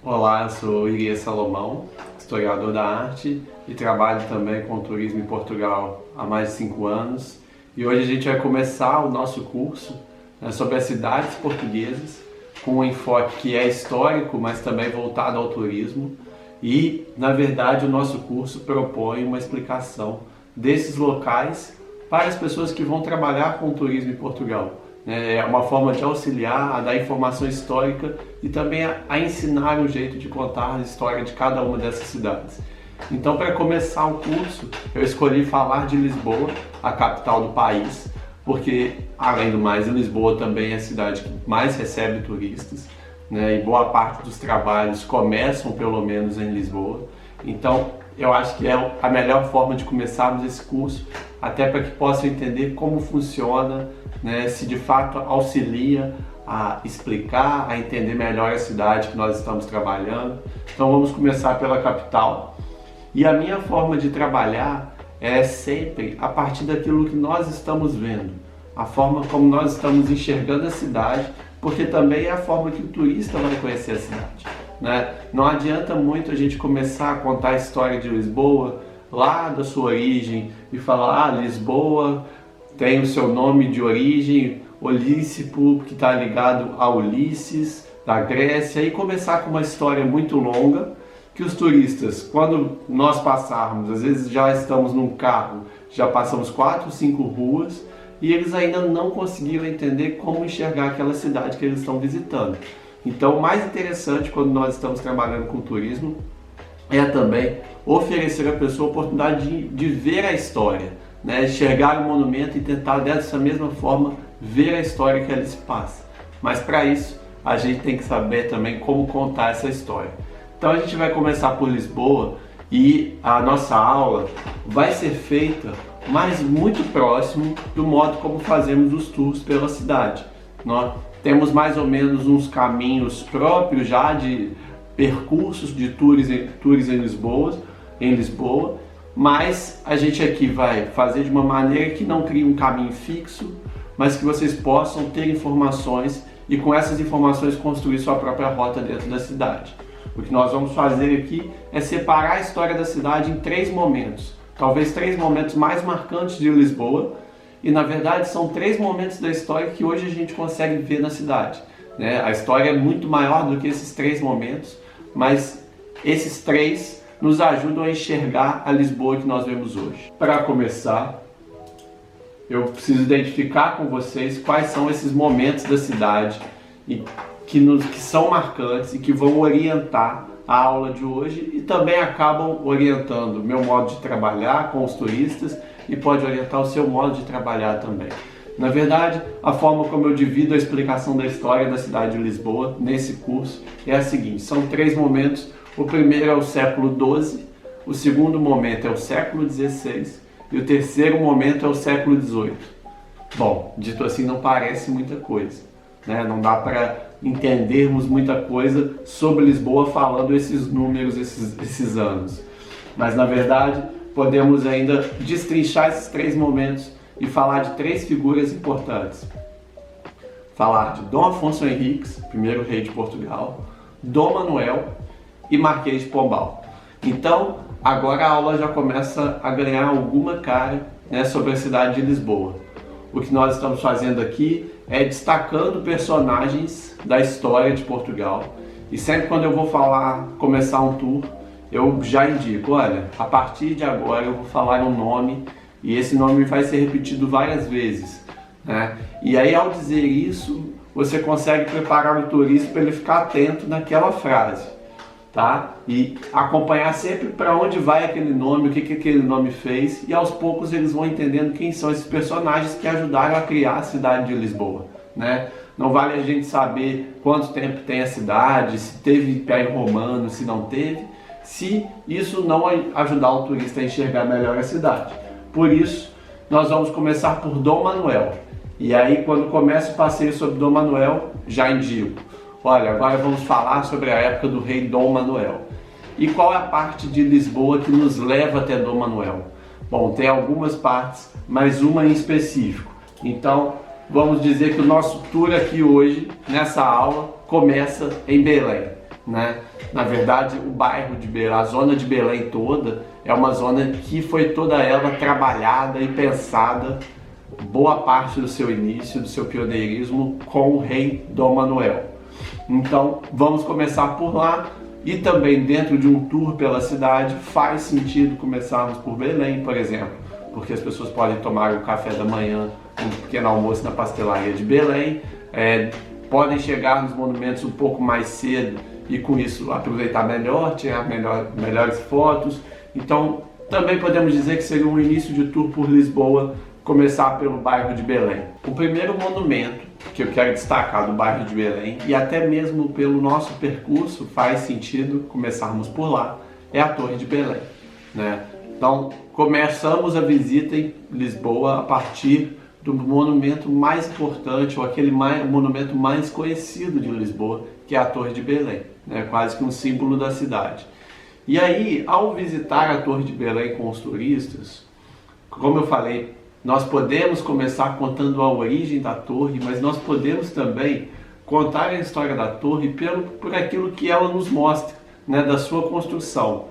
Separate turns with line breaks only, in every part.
Olá, eu sou Iria Salomão, historiador da arte e trabalho também com turismo em Portugal há mais de 5 anos. E hoje a gente vai começar o nosso curso sobre as cidades portuguesas, com um enfoque que é histórico, mas também voltado ao turismo. E, na verdade, o nosso curso propõe uma explicação desses locais para as pessoas que vão trabalhar com turismo em Portugal. É uma forma de auxiliar, a dar informação histórica e também a ensinar um jeito de contar a história de cada uma dessas cidades. Então, para começar o curso, eu escolhi falar de Lisboa, a capital do país, porque, além do mais, Lisboa também é a cidade que mais recebe turistas, né? E boa parte dos trabalhos começam, pelo menos, em Lisboa. Então, eu acho que é a melhor forma de começarmos esse curso, até para que possam entender como funciona, né, se de fato auxilia a explicar, a entender melhor a cidade que nós estamos trabalhando. Então vamos começar pela capital. E a minha forma de trabalhar é sempre a partir daquilo que nós estamos vendo, a forma como nós estamos enxergando a cidade, porque também é a forma que o turista vai conhecer a cidade, né? Não adianta muito a gente começar a contar a história de Lisboa, lá da sua origem, e falar, Lisboa tem o seu nome de origem, Olícipo, que está ligado a Ulisses, da Grécia, e começar com uma história muito longa, que os turistas, quando nós passarmos, às vezes já estamos num carro, já passamos 4, 5 ruas, e eles ainda não conseguiram entender como enxergar aquela cidade que eles estão visitando. Então, o mais interessante quando nós estamos trabalhando com turismo é também oferecer à pessoa a oportunidade de ver a história, né? Enxergar o monumento e tentar dessa mesma forma ver a história que ali se passa. Mas para isso a gente tem que saber também como contar essa história. Então a gente vai começar por Lisboa e a nossa aula vai ser feita, mas muito próximo do modo como fazemos os tours pela cidade. Nós temos mais ou menos uns caminhos próprios já de percursos de tours em Lisboa, mas a gente aqui vai fazer de uma maneira que não crie um caminho fixo, mas que vocês possam ter informações e com essas informações construir sua própria rota dentro da cidade. O que nós vamos fazer aqui é separar a história da cidade em 3 momentos, talvez 3 momentos mais marcantes de Lisboa, e na verdade são 3 momentos da história que hoje a gente consegue ver na cidade, né? A história é muito maior do que esses 3 momentos, mas esses 3 nos ajudam a enxergar a Lisboa que nós vemos hoje. Para começar, eu preciso identificar com vocês quais são esses momentos da cidade que são marcantes e que vão orientar a aula de hoje e também acabam orientando o meu modo de trabalhar com os turistas e pode orientar o seu modo de trabalhar também. Na verdade, a forma como eu divido a explicação da história da cidade de Lisboa nesse curso é a seguinte: são 3 momentos. O primeiro é o século XII, o segundo momento é o século XVI e o terceiro momento é o século XVIII. Bom, dito assim, não parece muita coisa, né? Não dá para entendermos muita coisa sobre Lisboa falando esses números, esses anos. Mas, na verdade, podemos ainda destrinchar esses 3 momentos e falar de 3 figuras importantes. Falar de Dom Afonso Henriques, primeiro rei de Portugal, Dom Manuel e Marquês de Pombal. Então, agora a aula já começa a ganhar alguma cara, né, sobre a cidade de Lisboa. O que nós estamos fazendo aqui é destacando personagens da história de Portugal. E sempre quando eu vou começar um tour, eu já indico, olha, a partir de agora eu vou falar um nome e esse nome vai ser repetido várias vezes, né? E aí, ao dizer isso, você consegue preparar o turista para ele ficar atento naquela frase, tá? E acompanhar sempre para onde vai aquele nome, o que aquele nome fez, e aos poucos eles vão entendendo quem são esses personagens que ajudaram a criar a cidade de Lisboa, né? Não vale a gente saber quanto tempo tem a cidade, se teve Império Romano, se não teve, se isso não ajudar o turista a enxergar melhor a cidade. Por isso, nós vamos começar por Dom Manuel. E aí, quando começa o passeio sobre Dom Manuel, já indico: olha, agora vamos falar sobre a época do rei Dom Manuel. E qual é a parte de Lisboa que nos leva até Dom Manuel? Bom, tem algumas partes, mas uma em específico. Então, vamos dizer que o nosso tour aqui hoje, nessa aula, começa em Belém. né? Na verdade, o bairro de Belém, a zona de Belém toda, é uma zona que foi toda ela trabalhada e pensada, boa parte do seu início, do seu pioneirismo, com o rei Dom Manuel. Então, vamos começar por lá. E também dentro de um tour pela cidade, faz sentido começarmos por Belém, por exemplo, porque as pessoas podem tomar o café da manhã, um pequeno almoço na pastelaria de Belém, podem chegar nos monumentos um pouco mais cedo e com isso aproveitar melhor, tirar melhores fotos. Então também podemos dizer que seria um início de tour por Lisboa, começar pelo bairro de Belém. O primeiro monumento que eu quero destacar do bairro de Belém, e até mesmo pelo nosso percurso faz sentido começarmos por lá, é a Torre de Belém, né? Então começamos a visita em Lisboa a partir do monumento mais importante, ou aquele monumento mais conhecido de Lisboa, que é a Torre de Belém, né? Quase que um símbolo da cidade. E aí, ao visitar a Torre de Belém com os turistas, como eu falei, nós podemos começar contando a origem da torre, mas nós podemos também contar a história da torre por aquilo que ela nos mostra, né, da sua construção.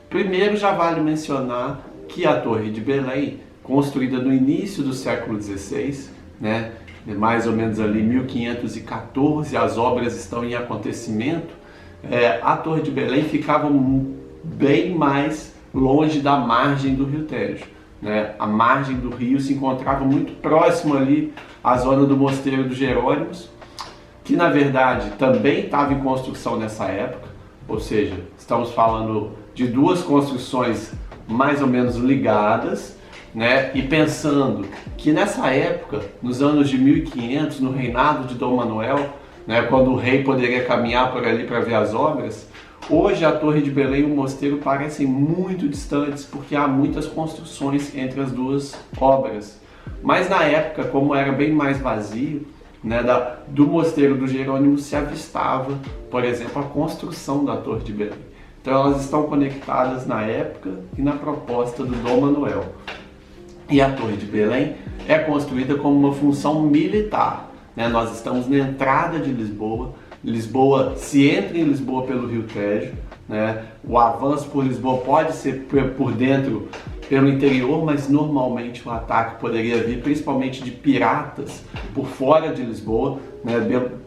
Primeiro, já vale mencionar que a Torre de Belém, construída no início do século XVI, né, mais ou menos ali 1514, as obras estão em acontecimento, a Torre de Belém ficava bem mais longe da margem do Rio Tejo, né? A margem do rio se encontrava muito próximo ali à zona do Mosteiro dos Jerônimos, que na verdade também estava em construção nessa época, ou seja, estamos falando de duas construções mais ou menos ligadas, né? E pensando que nessa época, nos anos de 1500, no reinado de Dom Manuel, né, quando o rei poderia caminhar por ali para ver as obras, hoje a Torre de Belém e o mosteiro parecem muito distantes porque há muitas construções entre as duas obras. Mas na época, como era bem mais vazio, né, do mosteiro do Jerônimo se avistava, por exemplo, a construção da Torre de Belém. Então elas estão conectadas na época e na proposta do Dom Manuel. E a Torre de Belém é construída como uma função militar, né? Nós estamos na entrada de Lisboa. Lisboa, se entra em Lisboa pelo Rio Tejo, né? O avanço por Lisboa pode ser por dentro, pelo interior, mas normalmente o ataque poderia vir principalmente de piratas por fora de Lisboa, né?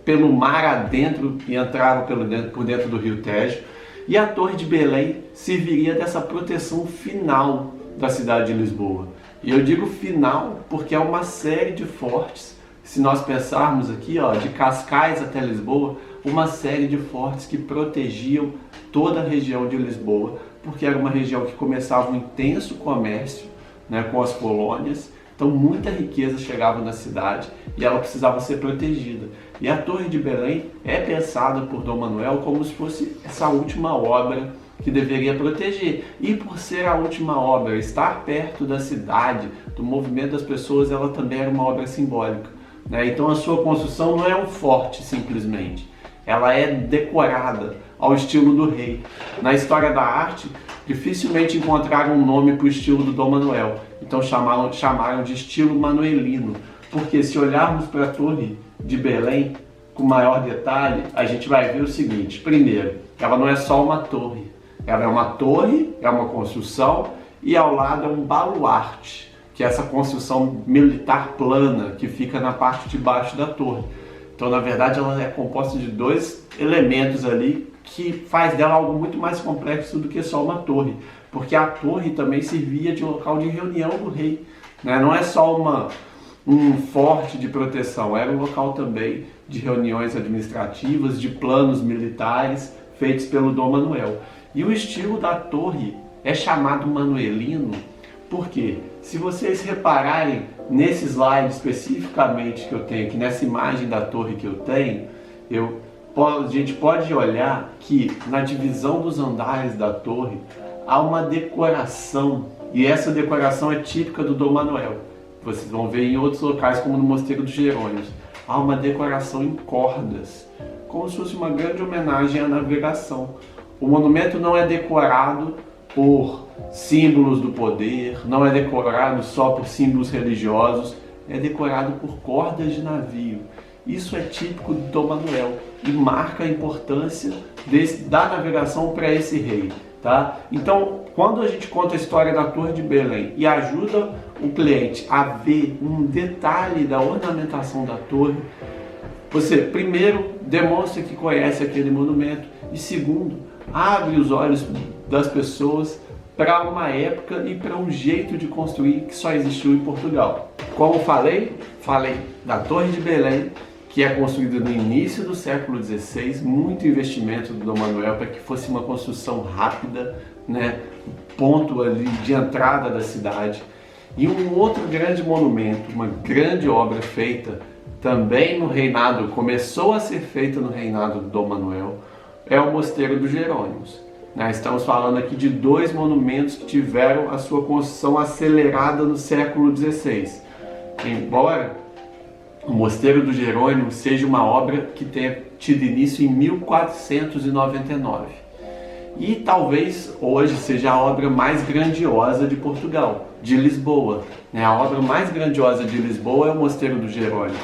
Pelo mar adentro e entrava por dentro do Rio Tejo. E a Torre de Belém serviria dessa proteção final da cidade de Lisboa. E eu digo final porque é uma série de fortes. Se nós pensarmos aqui, ó, de Cascais até Lisboa, uma série de fortes que protegiam toda a região de Lisboa, porque era uma região que começava um intenso comércio, né, com as colônias, então muita riqueza chegava na cidade e ela precisava ser protegida. E a Torre de Belém é pensada por Dom Manuel como se fosse essa última obra que deveria proteger. E por ser a última obra, estar perto da cidade, do movimento das pessoas, ela também era uma obra simbólica, né? Então a sua construção não é um forte simplesmente, ela é decorada ao estilo do rei. Na história da arte, dificilmente encontraram um nome para o estilo do Dom Manuel, então chamaram de estilo manuelino, porque se olharmos para a Torre de Belém com maior detalhe, a gente vai ver o seguinte: primeiro, ela não é só uma torre, ela é uma torre, é uma construção, e ao lado é um baluarte, que é essa construção militar plana que fica na parte de baixo da torre. Então, na verdade, ela é composta de dois elementos ali que faz dela algo muito mais complexo do que só uma torre, porque a torre também servia de local de reunião do rei, né? Não é só um forte de proteção, era um local também de reuniões administrativas, de planos militares feitos pelo Dom Manuel. E o estilo da torre é chamado manuelino porque, se vocês repararem nesse slide especificamente que eu tenho aqui, nessa imagem da torre que eu tenho, a gente pode olhar que na divisão dos andares da torre há uma decoração, e essa decoração é típica do Dom Manuel. Vocês vão ver em outros locais, como no Mosteiro dos Jerônimos. Há uma decoração em cordas, como se fosse uma grande homenagem à navegação. O monumento não é decorado por símbolos do poder, não é decorado só por símbolos religiosos, é decorado por cordas de navio. Isso é típico do Dom Manuel. e marca a importância da navegação para esse rei. Tá? Então, quando a gente conta a história da Torre de Belém e ajuda o cliente a ver um detalhe da ornamentação da torre, você, primeiro, demonstra que conhece aquele monumento e, segundo, abre os olhos das pessoas para uma época e para um jeito de construir que só existiu em Portugal. Como falei da Torre de Belém, que é construída no início do século XVI, muito investimento do Dom Manuel para que fosse uma construção rápida, né, ponto ali de entrada da cidade. E um outro grande monumento, uma grande obra feita também no reinado, começou a ser feita no reinado do Dom Manuel, é o Mosteiro dos Jerônimos. Estamos falando aqui de dois monumentos que tiveram a sua construção acelerada no século XVI. Embora o Mosteiro dos Jerônimos seja uma obra que tenha tido início em 1499. E talvez hoje seja a obra mais grandiosa de Portugal, de Lisboa. A obra mais grandiosa de Lisboa é o Mosteiro dos Jerônimos.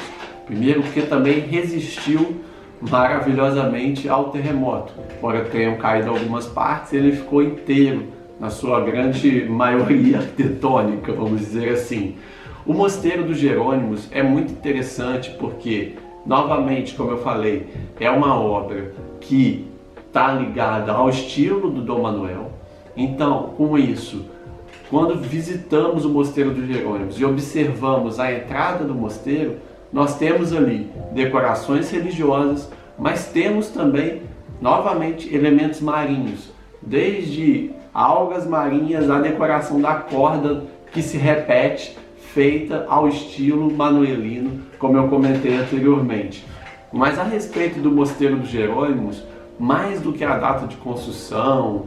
Primeiro porque também resistiu maravilhosamente ao terremoto. Embora tenham caído algumas partes, ele ficou inteiro, na sua grande maioria arquitetônica, vamos dizer assim. O Mosteiro dos Jerônimos é muito interessante porque, novamente, como eu falei, é uma obra que está ligada ao estilo do Dom Manuel. Então, com isso, quando visitamos o Mosteiro dos Jerônimos e observamos a entrada do mosteiro, nós temos ali decorações religiosas, mas temos também, novamente, elementos marinhos, desde algas marinhas à decoração da corda que se repete, feita ao estilo manuelino, como eu comentei anteriormente. Mas a respeito do Mosteiro dos Jerônimos, mais do que a data de construção,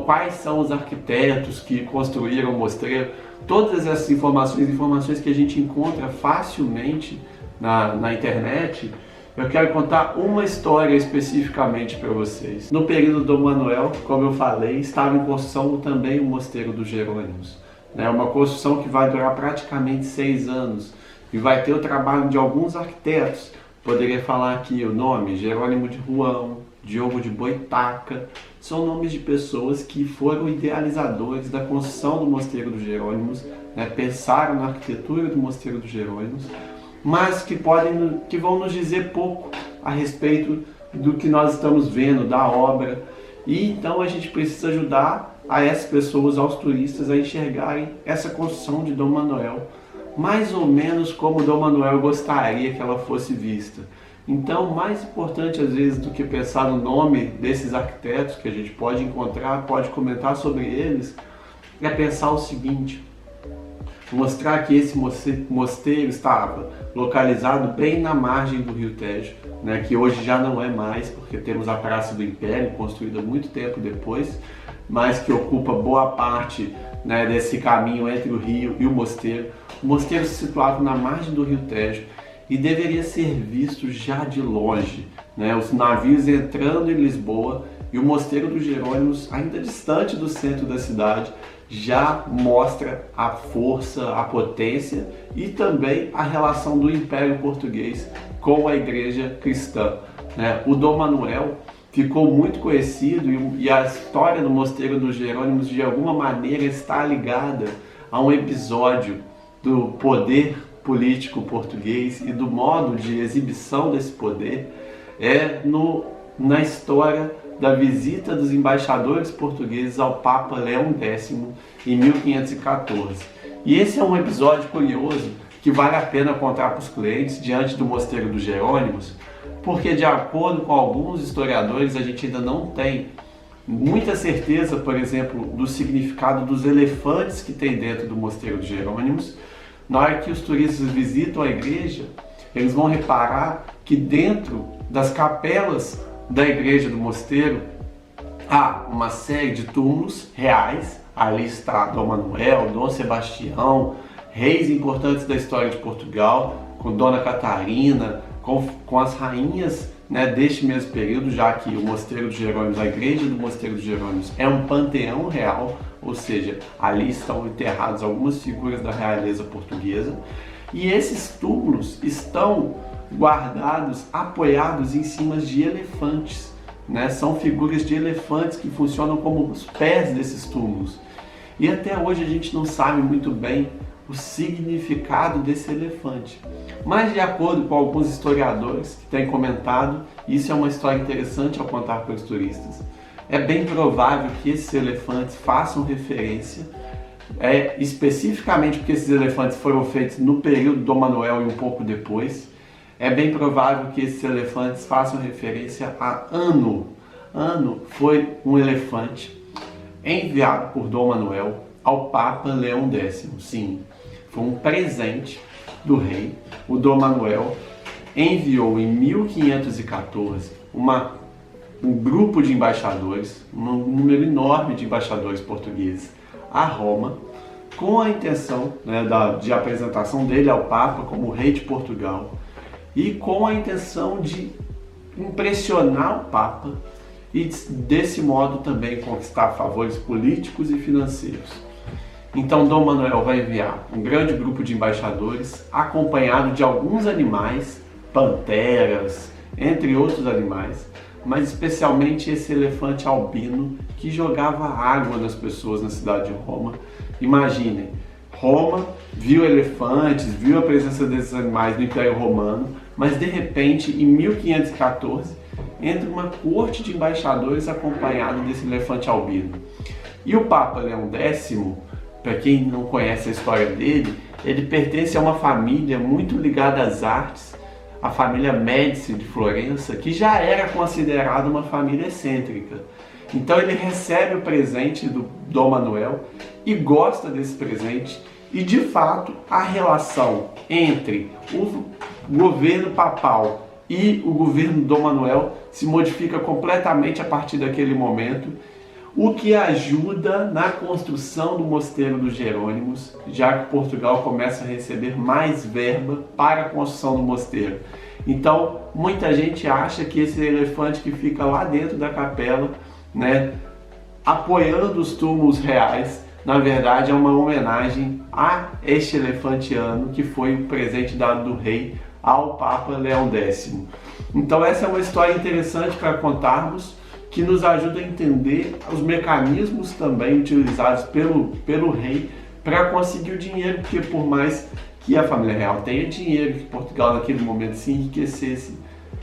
quais são os arquitetos que construíram o mosteiro, todas essas informações que a gente encontra facilmente na internet, eu quero contar uma história especificamente para vocês. No período do Dom Manuel, como eu falei, estava em construção também o Mosteiro dos Jerônimos. Uma construção que vai durar praticamente 6 anos e vai ter o trabalho de alguns arquitetos. Poderia falar aqui o nome: Jerônimo de Ruão, Diogo de Boitaca. São nomes de pessoas que foram idealizadores da construção do Mosteiro dos Jerônimos, pensaram na arquitetura do Mosteiro dos Jerônimos, mas que vão nos dizer pouco a respeito do que nós estamos vendo, da obra. E então a gente precisa ajudar a essas pessoas, aos turistas, a enxergarem essa construção de Dom Manuel mais ou menos como Dom Manuel gostaria que ela fosse vista. Então, mais importante às vezes do que pensar no nome desses arquitetos que a gente pode encontrar, pode comentar sobre eles, é pensar o seguinte: mostrar que esse mosteiro estava localizado bem na margem do Rio Tejo, que hoje já não é mais, porque temos a Praça do Império, construída muito tempo depois, mas que ocupa boa parte desse caminho entre o rio e o mosteiro. O mosteiro se situava na margem do Rio Tejo e deveria ser visto já de longe, os navios entrando em Lisboa, e o Mosteiro dos Jerônimos, ainda distante do centro da cidade, já mostra a força, a potência e também a relação do Império Português com a Igreja Cristã. O Dom Manuel ficou muito conhecido e a história do Mosteiro dos Jerônimos de alguma maneira está ligada a um episódio do poder político português e do modo de exibição desse poder na história da visita dos embaixadores portugueses ao Papa Leão X em 1514. E esse é um episódio curioso que vale a pena contar para os clientes diante do Mosteiro dos Jerônimos, porque, de acordo com alguns historiadores, a gente ainda não tem muita certeza, por exemplo, do significado dos elefantes que tem dentro do Mosteiro dos Jerônimos. Na hora que os turistas visitam a igreja, eles vão reparar que dentro das capelas da igreja do mosteiro há uma série de túmulos reais. Ali está Dom Manuel, Dom Sebastião, reis importantes da história de Portugal, com Dona Catarina, com as rainhas deste mesmo período, já que o Mosteiro dos Jerônimos, a igreja do Mosteiro dos Jerônimos, é um panteão real, ou seja, ali estão enterradas algumas figuras da realeza portuguesa. E esses túmulos estão guardados, apoiados em cima de elefantes, né? São figuras de elefantes que funcionam como os pés desses túmulos. E até hoje a gente não sabe muito bem o significado desse elefante. Mas de acordo com alguns historiadores que têm comentado, isso é uma história interessante ao contar para os turistas. É bem provável que esses elefantes façam referência, especificamente porque esses elefantes foram feitos no período do Dom Manuel e um pouco depois, é bem provável que esses elefantes façam referência a Ano. Ano foi um elefante enviado por Dom Manuel ao Papa Leão X. Sim, foi um presente do rei. O Dom Manuel enviou em 1514 um grupo de embaixadores, um número enorme de embaixadores portugueses a Roma, com a intenção, né, de apresentação dele ao Papa como rei de Portugal e com a intenção de impressionar o Papa e desse modo também conquistar favores políticos e financeiros. Então Dom Manuel vai enviar um grande grupo de embaixadores acompanhado de alguns animais, panteras, entre outros animais, mas especialmente esse elefante albino que jogava água nas pessoas na cidade de Roma. Imaginem, Roma viu elefantes, viu a presença desses animais no Império Romano, mas de repente, em 1514, entra uma corte de embaixadores acompanhado desse elefante albino. E o Papa Leão X, para quem não conhece a história dele, ele pertence a uma família muito ligada às artes, a família Médici de Florença, que já era considerada uma família excêntrica. Então ele recebe o presente do Dom Manuel e gosta desse presente, e de fato a relação entre o governo papal e o governo Dom Manuel se modifica completamente a partir daquele momento, o que ajuda na construção do Mosteiro dos Jerônimos, já que Portugal começa a receber mais verba para a construção do mosteiro. Então, muita gente acha que esse elefante que fica lá dentro da capela, né, apoiando os túmulos reais, na verdade é uma homenagem a este elefante Ano, que foi o presente dado do rei ao Papa Leão X. Então essa é uma história interessante para contarmos, que nos ajuda a entender os mecanismos também utilizados pelo rei para conseguir o dinheiro, porque por mais que a família real tenha dinheiro, que Portugal naquele momento se enriquecesse,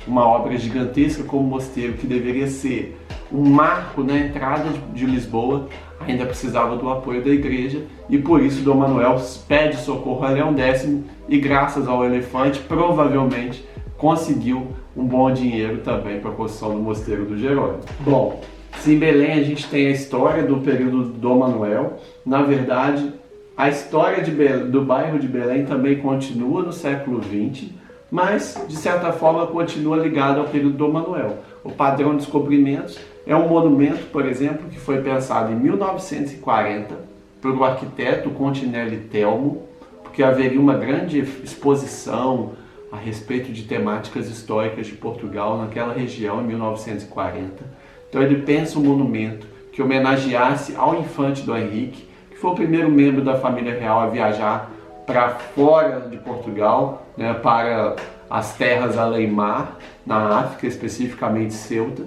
uma obra gigantesca como o mosteiro, que deveria ser um marco na entrada de Lisboa, ainda precisava do apoio da igreja, e por isso Dom Manuel pede socorro a Leão X e, graças ao elefante, provavelmente conseguiu um bom dinheiro também para a construção do Mosteiro do Jerônimo. Bom, se em Belém a gente tem a história do período do Dom Manuel, na verdade a história do bairro de Belém também continua no século XX, mas de certa forma continua ligado ao período do Dom Manuel. O Padrão de Descobrimentos é um monumento, por exemplo, que foi pensado em 1940 pelo arquiteto Continelli Telmo, porque haveria uma grande exposição a respeito de temáticas históricas de Portugal naquela região em 1940. Então ele pensa um monumento que homenageasse ao infante Dom Henrique, que foi o primeiro membro da família real a viajar para fora de Portugal, né, para as terras além-mar, na África, especificamente Ceuta.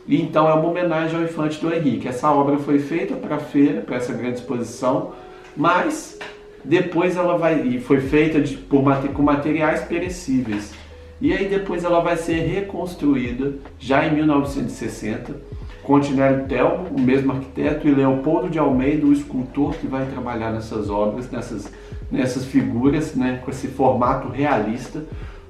E então é uma homenagem ao infante Dom Henrique. Essa obra foi feita para a feira, para essa grande exposição, mas depois ela foi feita com materiais perecíveis. E aí depois ela vai ser reconstruída já em 1960. Continelli Telmo, o mesmo arquiteto, e Leopoldo de Almeida, o escultor que vai trabalhar nessas obras, nessas figuras, né, com esse formato realista,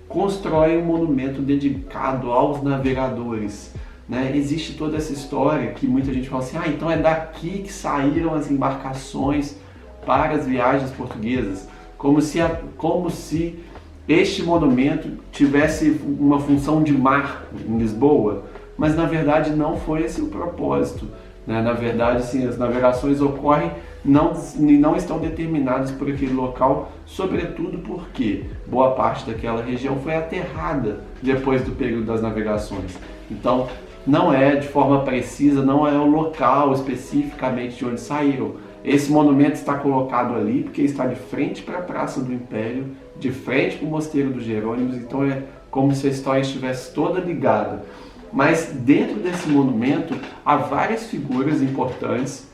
constrói um monumento dedicado aos navegadores. Né? Existe toda essa história que muita gente fala assim, então é daqui que saíram as embarcações para as viagens portuguesas, como se este monumento tivesse uma função de marco em Lisboa, mas na verdade não foi esse o propósito. Né? Na verdade, sim, as navegações ocorrem não estão determinadas por aquele local, sobretudo porque boa parte daquela região foi aterrada depois do período das navegações. Então, não é de forma precisa, não é o local especificamente de onde saíram. Esse monumento está colocado ali porque está de frente para a Praça do Império, de frente para o Mosteiro dos Jerônimos, então é como se a história estivesse toda ligada. Mas dentro desse monumento há várias figuras importantes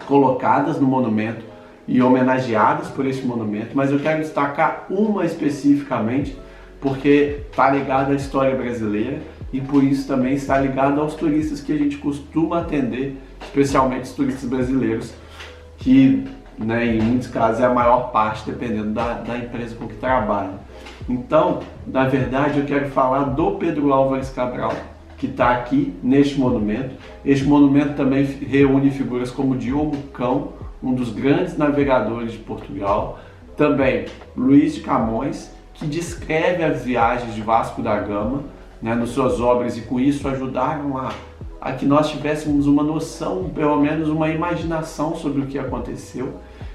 colocadas no monumento e homenageadas por este monumento, mas eu quero destacar uma especificamente porque está ligada à história brasileira e por isso também está ligada aos turistas que a gente costuma atender, especialmente os turistas brasileiros, que em muitos casos é a maior parte, dependendo da empresa com que trabalha. Então, na verdade, eu quero falar do Pedro Álvares Cabral, que está aqui neste monumento. Este monumento também reúne figuras como Diogo Cão, um dos grandes navegadores de Portugal, também Luís de Camões, que descreve as viagens de Vasco da Gama, nas suas obras, e com isso ajudaram a que nós tivéssemos uma noção, pelo menos uma imaginação sobre o que aconteceu.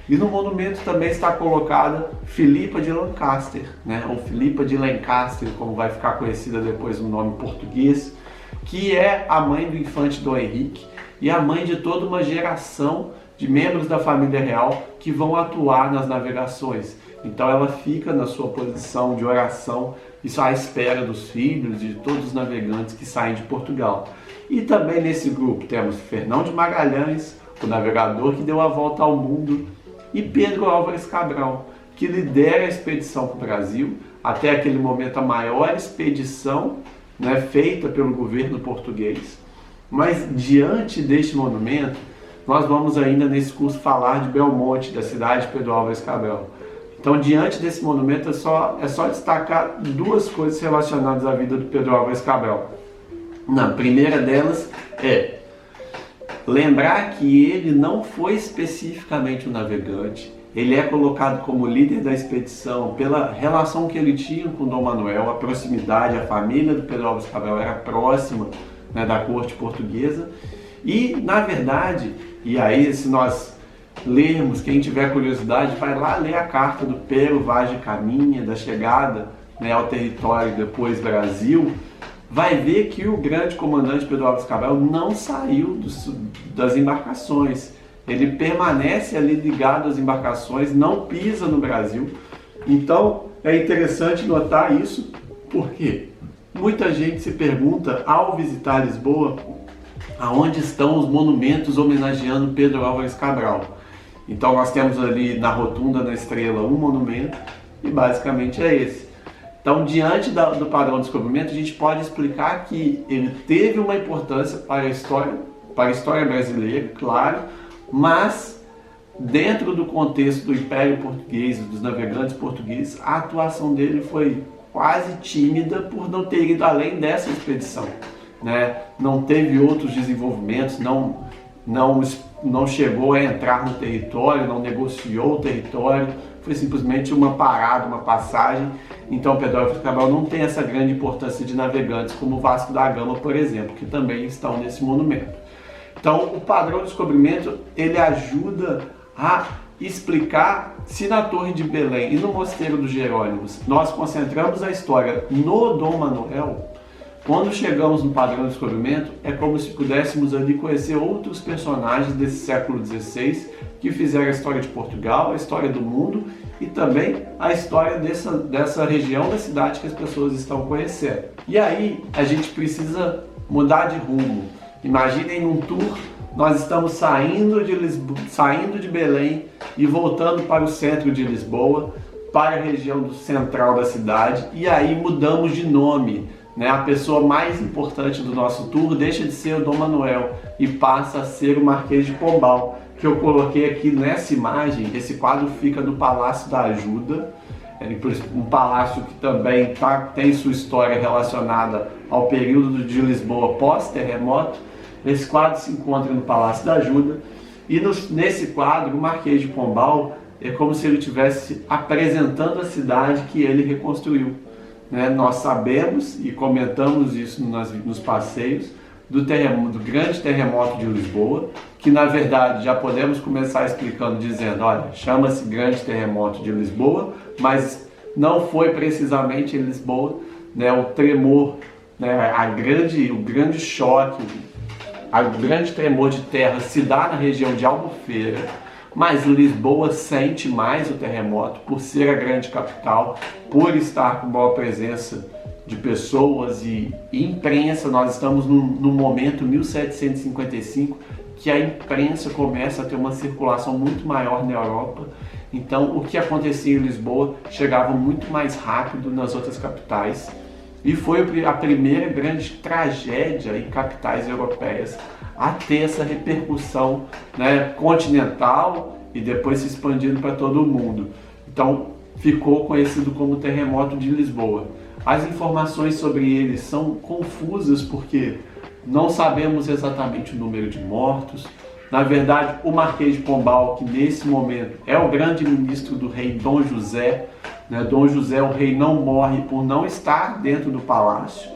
E no monumento também está colocada Filipa de Lancaster, ou Filipa de Lancaster, como vai ficar conhecida depois no nome português, que é a mãe do infante Dom Henrique e a mãe de toda uma geração de membros da família real que vão atuar nas navegações. Então ela fica na sua posição de oração, isso à espera dos filhos e de todos os navegantes que saem de Portugal. E também nesse grupo temos Fernão de Magalhães, o navegador que deu a volta ao mundo, e Pedro Álvares Cabral, que lidera a expedição para o Brasil, até aquele momento a maior expedição feita pelo governo português. Mas diante deste monumento, nós vamos ainda nesse curso falar de Belmonte, da cidade de Pedro Álvares Cabral. Então, diante desse monumento, é só destacar duas coisas relacionadas à vida do Pedro Álvares Cabral. A primeira delas é lembrar que ele não foi especificamente um navegante. Ele é colocado como líder da expedição pela relação que ele tinha com Dom Manuel, a proximidade, a família do Pedro Álvares Cabral era próxima da corte portuguesa. E, na verdade, e aí se nós lermos, quem tiver curiosidade, vai lá ler a carta do Pero Vaz de Caminha, da chegada ao território depois Brasil, vai ver que o grande comandante Pedro Álvares Cabral não saiu das embarcações. Ele permanece ali ligado às embarcações, não pisa no Brasil. Então é interessante notar isso, porque muita gente se pergunta ao visitar Lisboa aonde estão os monumentos homenageando Pedro Álvares Cabral. Então nós temos ali na Rotunda, na Estrela, um monumento e basicamente é esse. Então, diante do padrão de descobrimento, a gente pode explicar que ele teve uma importância para a história brasileira, claro, mas dentro do contexto do Império Português, dos navegantes portugueses, a atuação dele foi quase tímida por não ter ido além dessa expedição. Não teve outros desenvolvimentos, não chegou a entrar no território, não negociou o território, foi simplesmente uma parada, uma passagem. Então Pedro Álvares Cabral não tem essa grande importância de navegantes como Vasco da Gama, por exemplo, que também estão nesse monumento. Então o padrão de descobrimento ele ajuda a explicar se na Torre de Belém e no Mosteiro dos Jerônimos nós concentramos a história no Dom Manuel. Quando chegamos no padrão de descobrimento, é como se pudéssemos ali conhecer outros personagens desse século XVI que fizeram a história de Portugal, a história do mundo e também a história dessa região da cidade que as pessoas estão conhecendo. E aí a gente precisa mudar de rumo. Imaginem num tour, nós estamos saindo de Belém e voltando para o centro de Lisboa, para a região central da cidade, e aí mudamos de nome. A pessoa mais importante do nosso tour deixa de ser o Dom Manuel e passa a ser o Marquês de Pombal, que eu coloquei aqui nessa imagem. Esse quadro fica no Palácio da Ajuda, um palácio que também tem sua história relacionada ao período de Lisboa pós-terremoto. Esse quadro se encontra no Palácio da Ajuda e nesse quadro o Marquês de Pombal é como se ele estivesse apresentando a cidade que ele reconstruiu. Nós sabemos e comentamos isso nos passeios do grande terremoto de Lisboa, que na verdade já podemos começar explicando dizendo, olha, chama-se grande terremoto de Lisboa, mas não foi precisamente em Lisboa, o tremor, o grande choque, o grande tremor de terra se dá na região de Albufeira, mas Lisboa sente mais o terremoto por ser a grande capital, por estar com maior presença de pessoas e imprensa. Nós estamos no momento 1755, que a imprensa começa a ter uma circulação muito maior na Europa. Então, o que acontecia em Lisboa chegava muito mais rápido nas outras capitais. E foi a primeira grande tragédia em capitais europeias a ter essa repercussão, né, continental e depois se expandindo para todo o mundo. Então, ficou conhecido como terremoto de Lisboa. As informações sobre ele são confusas porque não sabemos exatamente o número de mortos. Na verdade, o Marquês de Pombal, que nesse momento é o grande ministro do rei Dom José, né? Dom José, o rei, não morre por não estar dentro do palácio.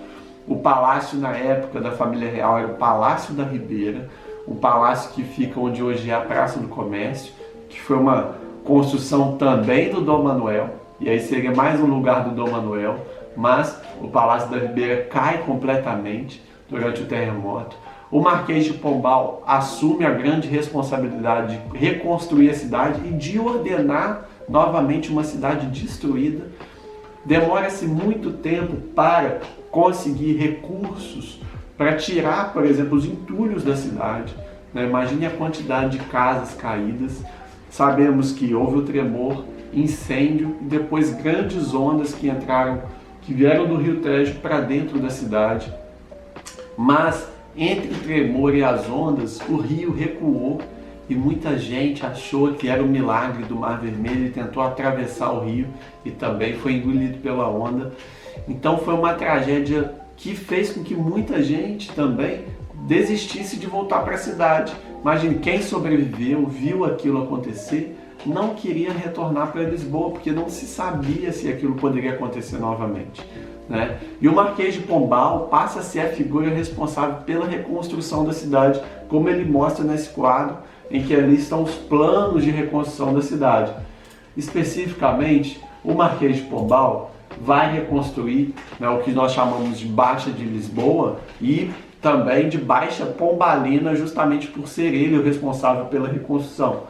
O palácio, na época da família real, era o Palácio da Ribeira, o palácio que fica onde hoje é a Praça do Comércio, que foi uma construção também do Dom Manuel, e aí seria mais um lugar do Dom Manuel, mas o Palácio da Ribeira cai completamente durante o terremoto. O Marquês de Pombal assume a grande responsabilidade de reconstruir a cidade e de ordenar novamente uma cidade destruída. Demora-se muito tempo para conseguir recursos para tirar, por exemplo, os entulhos da cidade, né? Imagine a quantidade de casas caídas. Sabemos que houve o tremor, incêndio e depois grandes ondas que vieram do Rio Tejo para dentro da cidade. Mas entre o tremor e as ondas, o rio recuou e muita gente achou que era o milagre do Mar Vermelho e tentou atravessar o rio e também foi engolido pela onda. Então foi uma tragédia que fez com que muita gente também desistisse de voltar para a cidade. Imagine, quem sobreviveu, viu aquilo acontecer, não queria retornar para Lisboa, porque não se sabia se aquilo poderia acontecer novamente, né? E o Marquês de Pombal passa a ser a figura responsável pela reconstrução da cidade, como ele mostra nesse quadro, em que ali estão os planos de reconstrução da cidade. Especificamente, o Marquês de Pombal vai reconstruir, né, o que nós chamamos de Baixa de Lisboa e também de Baixa Pombalina, justamente por ser ele o responsável pela reconstrução.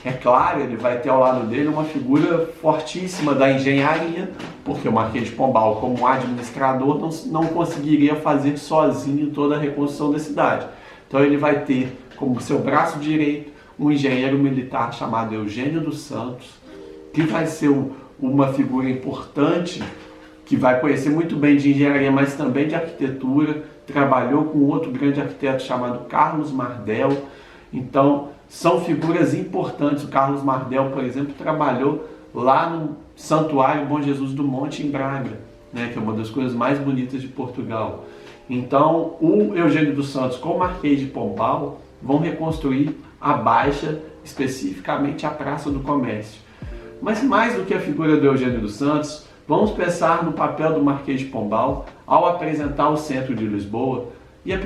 É claro, ele vai ter ao lado dele uma figura fortíssima da engenharia, porque o Marquês de Pombal, como administrador, não conseguiria fazer sozinho toda a reconstrução da cidade. Então ele vai ter como seu braço direito um engenheiro militar chamado Eugênio dos Santos, que vai ser uma figura importante, que vai conhecer muito bem de engenharia, mas também de arquitetura. Trabalhou com outro grande arquiteto chamado Carlos Mardel. Então, são figuras importantes. O Carlos Mardel, por exemplo, trabalhou lá no Santuário Bom Jesus do Monte, em Braga, né, que é uma das coisas mais bonitas de Portugal. Então, o Eugênio dos Santos com o Marquês de Pombal vão reconstruir a Baixa, especificamente a Praça do Comércio. Mas mais do que a figura do Eugênio dos Santos, vamos pensar no papel do Marquês de Pombal ao apresentar o centro de Lisboa. E o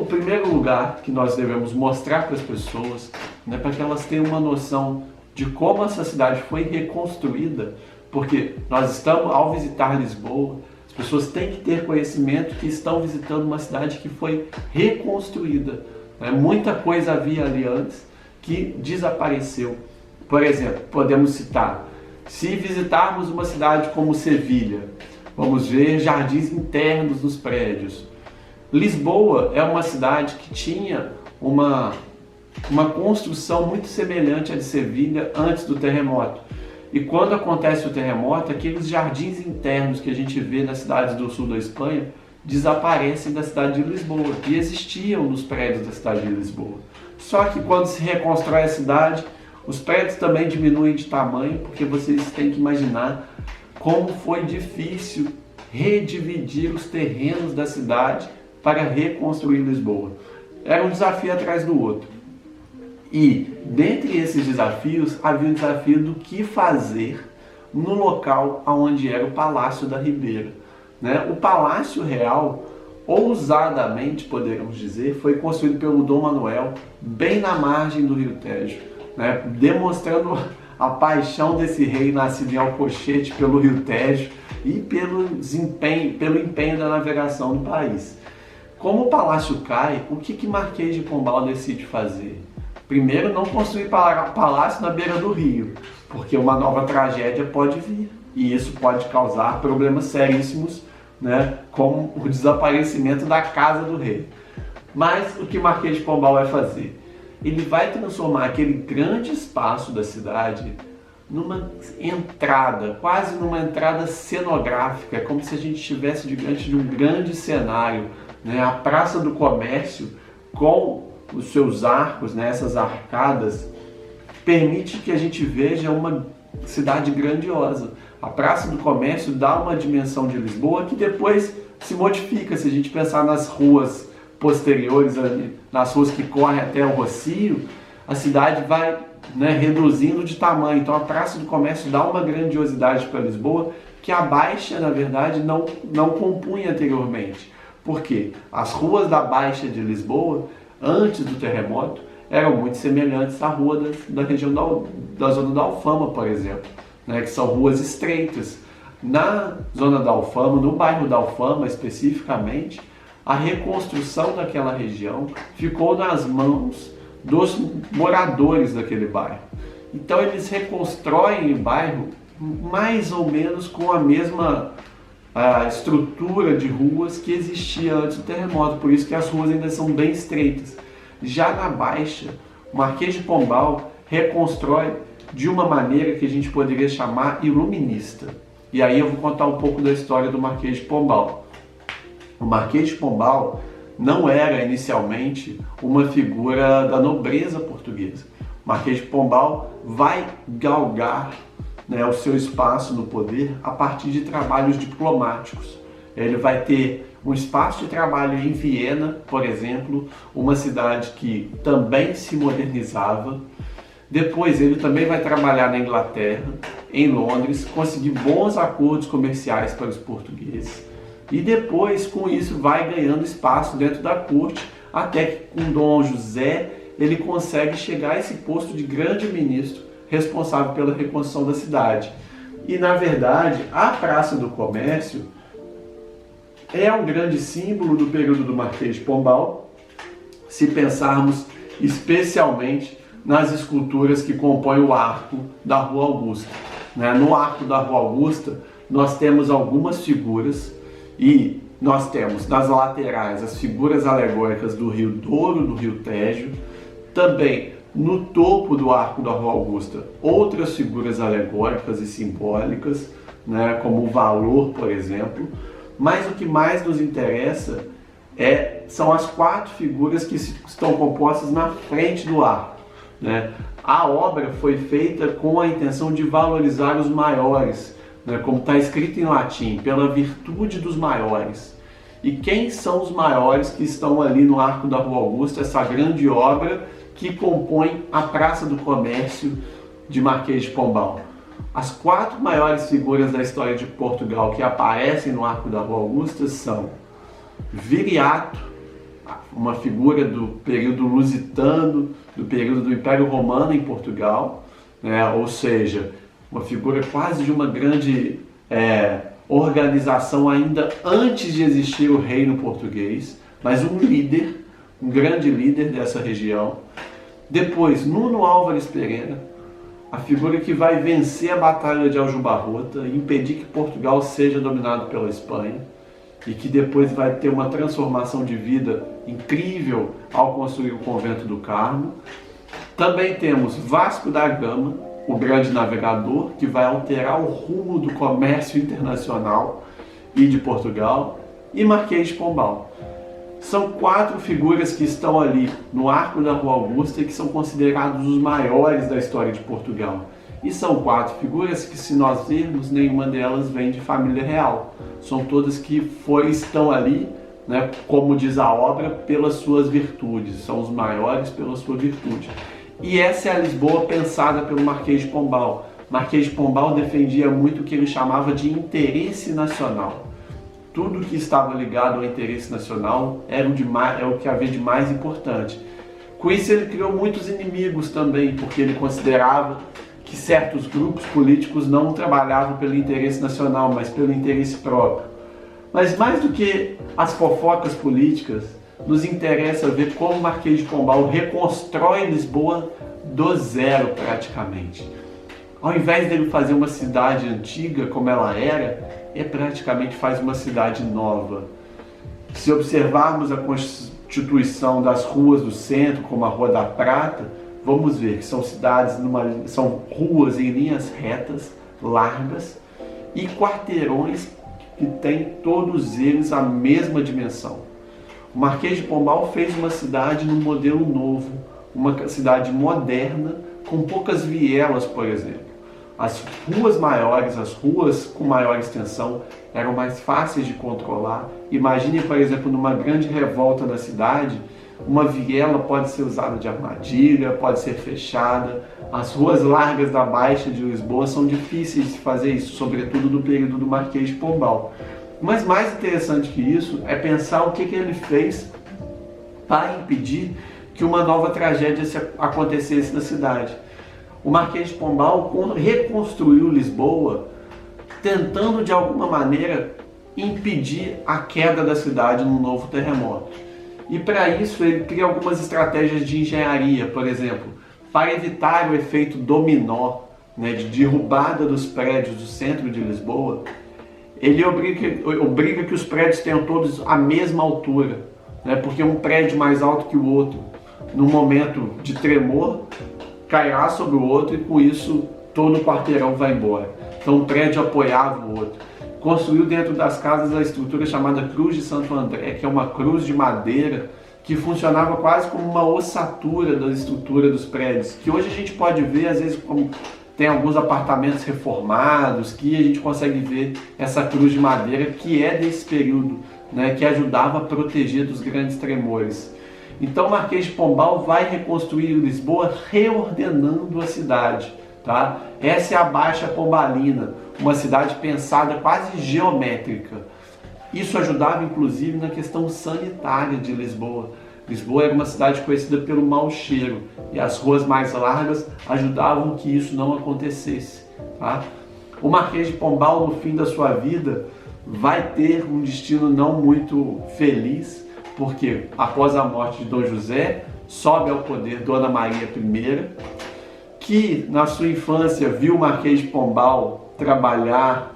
primeiro lugar que nós devemos mostrar para as pessoas, né, para que elas tenham uma noção de como essa cidade foi reconstruída, porque nós estamos, ao visitar Lisboa, as pessoas têm que ter conhecimento que estão visitando uma cidade que foi reconstruída, né? Muita coisa havia ali antes que desapareceu. Por exemplo, podemos citar, se visitarmos uma cidade como Sevilha, vamos ver jardins internos dos prédios. Lisboa é uma cidade que tinha uma construção muito semelhante à de Sevilha antes do terremoto. E quando acontece o terremoto, aqueles jardins internos que a gente vê nas cidades do sul da Espanha desaparecem da cidade de Lisboa, que existiam nos prédios da cidade de Lisboa. Só que quando se reconstrói a cidade, os prédios também diminuem de tamanho, porque vocês têm que imaginar como foi difícil redividir os terrenos da cidade para reconstruir Lisboa. Era um desafio atrás do outro. E, dentre esses desafios, havia o desafio do que fazer no local onde era o Palácio da Ribeira, né? O Palácio Real, ousadamente poderíamos dizer, foi construído pelo Dom Manuel, bem na margem do Rio Tejo, né? Demonstrando a paixão desse rei nascido em Alcochete pelo Rio Tejo e pelo empenho da navegação do país. Como o palácio cai, o que Marquês de Pombal decide fazer? Primeiro, não construir palácio na beira do rio, porque uma nova tragédia pode vir. E isso pode causar problemas seríssimos né, com o desaparecimento da casa do rei. Mas o que Marquês de Pombal vai fazer? Ele vai transformar aquele grande espaço da cidade numa entrada, quase numa entrada cenográfica, como se a gente estivesse diante de um grande cenário, né? A Praça do Comércio, com os seus arcos, né? Essas arcadas, permite que a gente veja uma cidade grandiosa. A Praça do Comércio dá uma dimensão de Lisboa que depois se modifica. Se a gente pensar nas ruas posteriores, ali, nas ruas que correm até o Rocio, a cidade vai, né, reduzindo de tamanho. Então a Praça do Comércio dá uma grandiosidade para Lisboa que a Baixa, na verdade, não compunha anteriormente. Por quê? As ruas da Baixa de Lisboa, antes do terremoto, eram muito semelhantes à rua da região da Zona da Alfama, por exemplo, né, que são ruas estreitas. Na Zona da Alfama, no bairro da Alfama especificamente, a reconstrução daquela região ficou nas mãos dos moradores daquele bairro. Então eles reconstroem o bairro mais ou menos com a mesma estrutura de ruas que existia antes do terremoto, por isso que as ruas ainda são bem estreitas. Já na Baixa, o Marquês de Pombal reconstrói de uma maneira que a gente poderia chamar iluminista. E aí eu vou contar um pouco da história do Marquês de Pombal. O Marquês de Pombal não era inicialmente uma figura da nobreza portuguesa. O Marquês de Pombal vai galgar, né, o seu espaço no poder a partir de trabalhos diplomáticos. Ele vai ter um espaço de trabalho em Viena, por exemplo, uma cidade que também se modernizava. Depois ele também vai trabalhar na Inglaterra, em Londres, conseguir bons acordos comerciais para os portugueses. E depois, com isso, vai ganhando espaço dentro da corte, até que com Dom José ele consegue chegar a esse posto de grande ministro responsável pela reconstrução da cidade. E, na verdade, a Praça do Comércio é um grande símbolo do período do Marquês de Pombal, se pensarmos especialmente nas esculturas que compõem o arco da Rua Augusta. No arco da Rua Augusta, nós temos algumas figuras. E nós temos nas laterais as figuras alegóricas do Rio Douro, do Rio Tejo. Também no topo do arco da Rua Augusta, outras figuras alegóricas e simbólicas, né, como o Valor, por exemplo. Mas o que mais nos interessa são as 4 figuras que estão compostas na frente do arco, né? A obra foi feita com a intenção de valorizar os maiores, como está escrito em latim, pela virtude dos maiores. E quem são os maiores que estão ali no Arco da Rua Augusta, essa grande obra que compõe a Praça do Comércio de Marquês de Pombal? As 4 maiores figuras da história de Portugal que aparecem no Arco da Rua Augusta são Viriato, uma figura do período lusitano, do período do Império Romano em Portugal, ou seja, uma figura quase de uma grande organização ainda antes de existir o reino português, mas um líder, um grande líder dessa região. Depois, Nuno Álvares Pereira, a figura que vai vencer a Batalha de Aljubarrota e impedir que Portugal seja dominado pela Espanha, e que depois vai ter uma transformação de vida incrível ao construir o Convento do Carmo. Também temos Vasco da Gama, o grande navegador, que vai alterar o rumo do comércio internacional e de Portugal, e Marquês de Pombal. São 4 figuras que estão ali no Arco da Rua Augusta e que são considerados os maiores da história de Portugal. E são 4 figuras que, se nós vermos, nenhuma delas vem de família real. São todas que estão ali, né, como diz a obra, pelas suas virtudes. São os maiores pela sua virtude. E essa é a Lisboa pensada pelo Marquês de Pombal. Marquês de Pombal defendia muito o que ele chamava de interesse nacional. Tudo que estava ligado ao interesse nacional era o que havia de mais importante. Com isso ele criou muitos inimigos também, porque ele considerava que certos grupos políticos não trabalhavam pelo interesse nacional, mas pelo interesse próprio. Mas mais do que as fofocas políticas, nos interessa ver como o Marquês de Pombal reconstrói Lisboa do zero praticamente. Ao invés dele fazer uma cidade antiga como ela era, ele praticamente faz uma cidade nova. Se observarmos a constituição das ruas do centro, como a Rua da Prata, vamos ver que são são ruas em linhas retas, largas, e quarteirões que têm todos eles a mesma dimensão. O Marquês de Pombal fez uma cidade num modelo novo, uma cidade moderna, com poucas vielas, por exemplo. As ruas maiores, as ruas com maior extensão, eram mais fáceis de controlar. Imagine, por exemplo, numa grande revolta na cidade, uma viela pode ser usada de armadilha, pode ser fechada. As ruas largas da Baixa de Lisboa são difíceis de fazer isso, sobretudo no período do Marquês de Pombal. Mas mais interessante que isso é pensar o que ele fez para impedir que uma nova tragédia acontecesse na cidade. O Marquês de Pombal reconstruiu Lisboa, tentando de alguma maneira impedir a queda da cidade num novo terremoto. E para isso ele cria algumas estratégias de engenharia, por exemplo, para evitar o efeito dominó, de derrubada dos prédios do centro de Lisboa. Ele obriga que os prédios tenham todos a mesma altura, porque um prédio mais alto que o outro, no momento de tremor, cairá sobre o outro e com isso todo o quarteirão vai embora. Então um prédio apoiava o outro. Construiu dentro das casas a estrutura chamada Cruz de Santo André, que é uma cruz de madeira que funcionava quase como uma ossatura da estrutura dos prédios, que hoje a gente pode ver, às vezes, como tem alguns apartamentos reformados, que a gente consegue ver essa cruz de madeira que é desse período, que ajudava a proteger dos grandes tremores. Então o Marquês de Pombal vai reconstruir Lisboa reordenando a cidade. Tá? Essa é a Baixa Pombalina, uma cidade pensada quase geométrica. Isso ajudava inclusive na questão sanitária de Lisboa. Lisboa era uma cidade conhecida pelo mau cheiro e as ruas mais largas ajudavam que isso não acontecesse. Tá? O Marquês de Pombal, no fim da sua vida, vai ter um destino não muito feliz, porque após a morte de Dom José, sobe ao poder Dona Maria I, que na sua infância viu o Marquês de Pombal trabalhar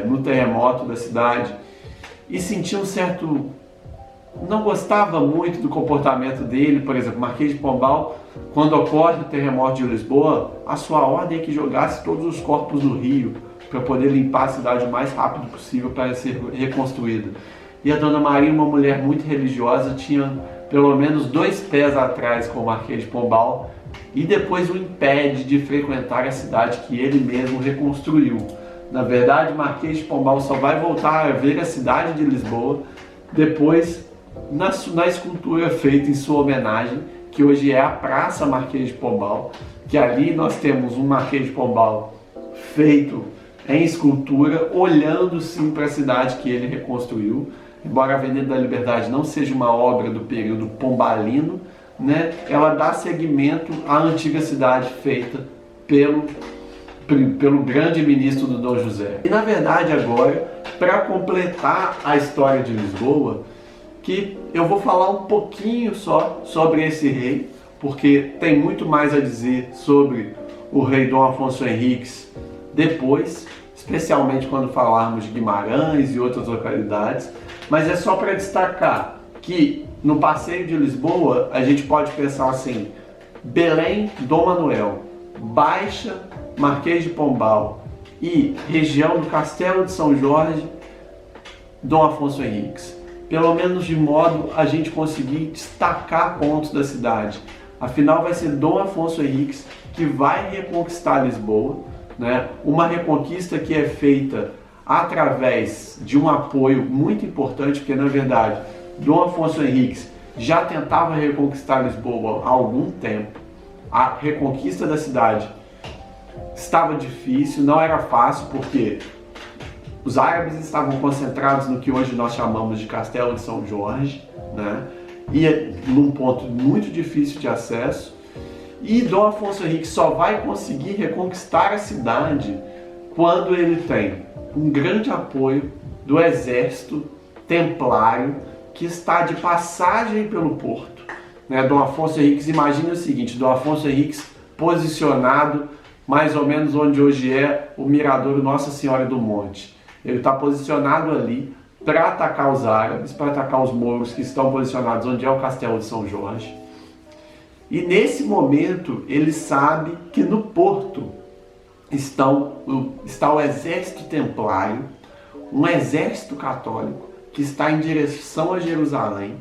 no terremoto da cidade e sentiu um certo... não gostava muito do comportamento dele. Por exemplo, Marquês de Pombal, quando ocorre o terremoto de Lisboa, a sua ordem é que jogasse todos os corpos no rio para poder limpar a cidade o mais rápido possível para ser reconstruída. E a Dona Maria, uma mulher muito religiosa, tinha pelo menos 2 pés atrás com o Marquês de Pombal e depois o impede de frequentar a cidade que ele mesmo reconstruiu. Na verdade, o Marquês de Pombal só vai voltar a ver a cidade de Lisboa depois na escultura feita em sua homenagem, que hoje é a Praça Marquês de Pombal, que ali nós temos um Marquês de Pombal feito em escultura, olhando sim para a cidade que ele reconstruiu. Embora a Avenida da Liberdade não seja uma obra do período pombalino, ela dá seguimento à antiga cidade feita pelo grande ministro do Dom José. E na verdade agora, para completar a história de Lisboa, que eu vou falar um pouquinho só sobre esse rei, porque tem muito mais a dizer sobre o rei Dom Afonso Henriques depois, especialmente quando falarmos de Guimarães e outras localidades, mas é só para destacar que no passeio de Lisboa a gente pode pensar assim: Belém, Dom Manuel, Baixa, Marquês de Pombal e região do Castelo de São Jorge, Dom Afonso Henriques. Pelo menos de modo a gente conseguir destacar pontos da cidade. Afinal vai ser Dom Afonso Henriques que vai reconquistar Lisboa, uma reconquista que é feita através de um apoio muito importante, porque na verdade Dom Afonso Henriques já tentava reconquistar Lisboa há algum tempo. A reconquista da cidade estava difícil, não era fácil, porque os árabes estavam concentrados no que hoje nós chamamos de Castelo de São Jorge, e num ponto muito difícil de acesso. E Dom Afonso Henriques só vai conseguir reconquistar a cidade quando ele tem um grande apoio do exército templário que está de passagem pelo porto. Dom Afonso Henriques, imagine o seguinte: Dom Afonso Henriques posicionado mais ou menos onde hoje é o Miradouro Nossa Senhora do Monte. Ele está posicionado ali para atacar os árabes, para atacar os mouros que estão posicionados onde é o Castelo de São Jorge. E nesse momento ele sabe que no porto está o exército templário, um exército católico que está em direção a Jerusalém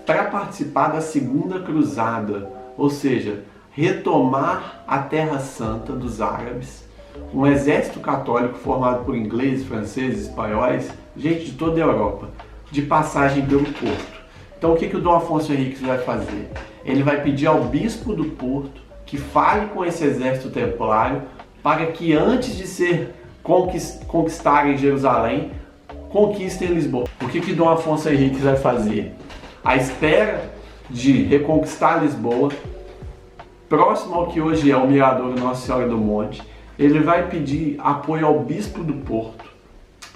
para participar da Segunda Cruzada, ou seja, retomar a Terra Santa dos árabes. Um exército católico formado por ingleses, franceses, espanhóis, gente de toda a Europa, de passagem pelo porto. Então o que o Dom Afonso Henriques vai fazer? Ele vai pedir ao bispo do Porto que fale com esse exército templário para que antes de ser conquistarem Jerusalém, conquistem Lisboa. O que Dom Afonso Henriques vai fazer? À espera de reconquistar Lisboa, próximo ao que hoje é o Miradouro Nossa Senhora do Monte, ele vai pedir apoio ao bispo do Porto,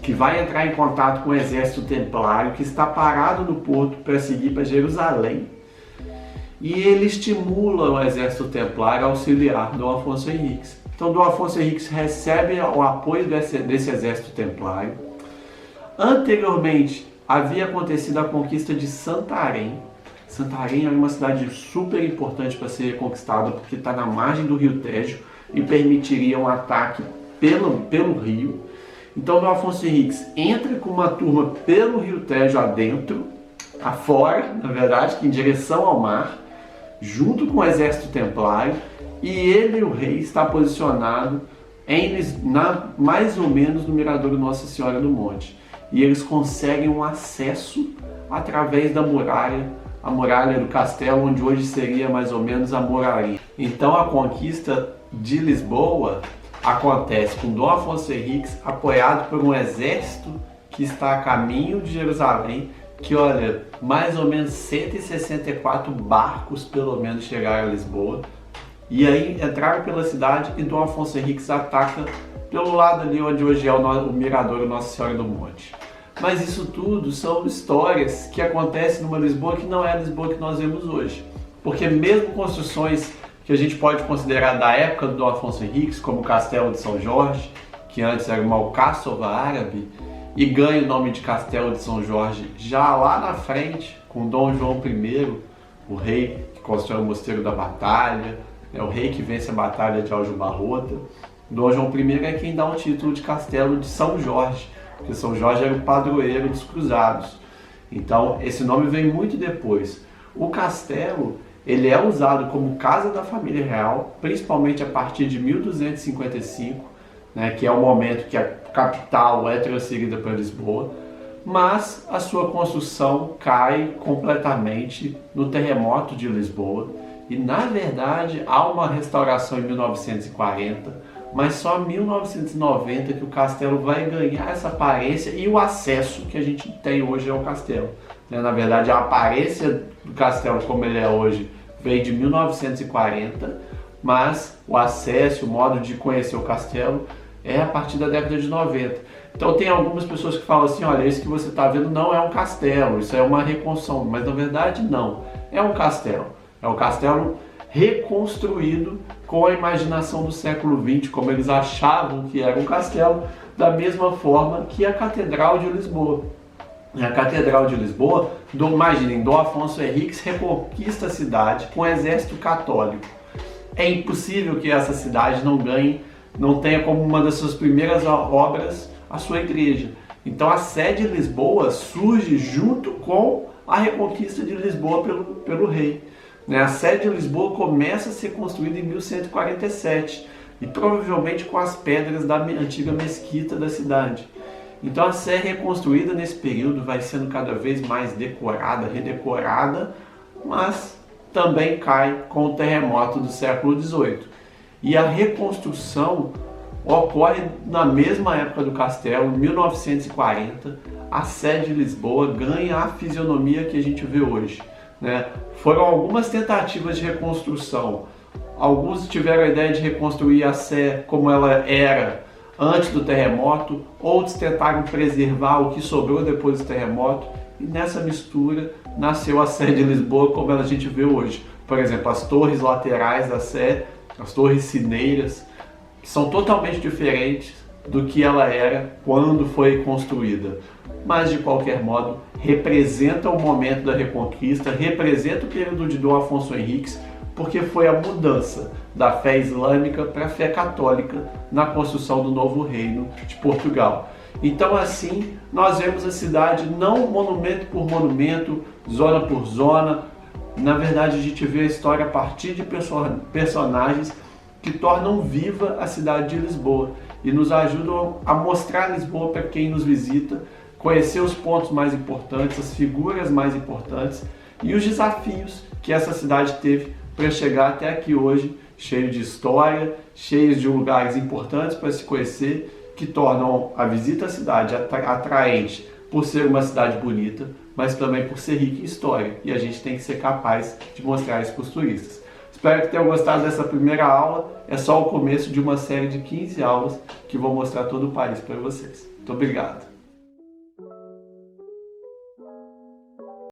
que vai entrar em contato com o exército templário que está parado no porto para seguir para Jerusalém. E ele estimula o exército templário a auxiliar Dom Afonso Henriques. Então Dom Afonso Henriques recebe o apoio desse exército templário. Anteriormente havia acontecido a conquista de Santarém. Santarém é uma cidade super importante para ser conquistada porque está na margem do Rio Tejo e permitiria um ataque pelo rio. Então Dom Afonso Henriques entra com uma turma pelo Rio Tejo adentro, afora, na verdade, em direção ao mar, junto com o exército templário, e ele e o rei está posicionado mais ou menos no Miradouro Nossa Senhora do Monte. E eles conseguem um acesso através da muralha, a muralha do castelo, onde hoje seria mais ou menos a muralha. Então a conquista de Lisboa acontece com Dom Afonso Henriques apoiado por um exército que está a caminho de Jerusalém, que olha, mais ou menos 164 barcos pelo menos chegaram a Lisboa, e aí entraram pela cidade e Dom Afonso Henriques ataca pelo lado ali onde hoje é o Miradouro Nossa Senhora do Monte. Mas isso tudo são histórias que acontecem numa Lisboa que não é a Lisboa que nós vemos hoje, porque mesmo construções que a gente pode considerar da época do Dom Afonso Henriques, como o Castelo de São Jorge, que antes era uma alcáçova árabe, e ganha o nome de Castelo de São Jorge já lá na frente, com Dom João I, o rei que constrói o Mosteiro da Batalha, o rei que vence a Batalha de Aljubarrota. Dom João I é quem dá o título de Castelo de São Jorge, porque São Jorge era o padroeiro dos cruzados. Então esse nome vem muito depois. O castelo ele é usado como casa da família real, principalmente a partir de 1255, que é o momento que a capital é transferida para Lisboa, mas a sua construção cai completamente no terremoto de Lisboa e, na verdade, há uma restauração em 1940, mas só em 1990 que o castelo vai ganhar essa aparência e o acesso que a gente tem hoje ao castelo. Na verdade, a aparência do castelo como ele é hoje veio de 1940, mas o acesso, o modo de conhecer o castelo é a partir da década de 90. Então tem algumas pessoas que falam assim, olha, isso que você está vendo não é um castelo, isso é uma reconstrução, mas na verdade não, é um castelo. É um castelo reconstruído com a imaginação do século XX, como eles achavam que era um castelo, da mesma forma que a Catedral de Lisboa. A Catedral de Lisboa, imaginem, Dom Afonso Henriques reconquista a cidade com o exército católico. É impossível que essa cidade não tenha como uma das suas primeiras obras a sua igreja. Então a sede de Lisboa surge junto com a reconquista de Lisboa pelo rei. A sede de Lisboa começa a ser construída em 1147 e provavelmente com as pedras da antiga mesquita da cidade. Então a Sé reconstruída nesse período vai sendo cada vez mais decorada, redecorada, mas também cai com o terremoto do século XVIII. E a reconstrução ocorre na mesma época do castelo, em 1940, a Sé de Lisboa ganha a fisionomia que a gente vê hoje. Foram algumas tentativas de reconstrução. Alguns tiveram a ideia de reconstruir a Sé como ela era antes do terremoto, outros tentaram preservar o que sobrou depois do terremoto, e nessa mistura nasceu a Sé de Lisboa como a gente vê hoje. Por exemplo, as torres laterais da Sé, as torres sineiras, que são totalmente diferentes do que ela era quando foi construída. Mas, de qualquer modo, representa o momento da Reconquista, representa o período de Dom Afonso Henriques, porque foi a mudança da fé islâmica para a fé católica na construção do novo reino de Portugal. Então, assim, nós vemos a cidade não monumento por monumento, zona por zona. Na verdade, a gente vê a história a partir de personagens que tornam viva a cidade de Lisboa e nos ajudam a mostrar Lisboa para quem nos visita, conhecer os pontos mais importantes, as figuras mais importantes e os desafios que essa cidade teve para chegar até aqui hoje, cheio de história, cheio de lugares importantes para se conhecer, que tornam a visita à cidade atraente por ser uma cidade bonita, mas também por ser rica em história. E a gente tem que ser capaz de mostrar isso para os turistas. Espero que tenham gostado dessa primeira aula. É só o começo de uma série de 15 aulas que vou mostrar todo o país para vocês. Muito obrigado.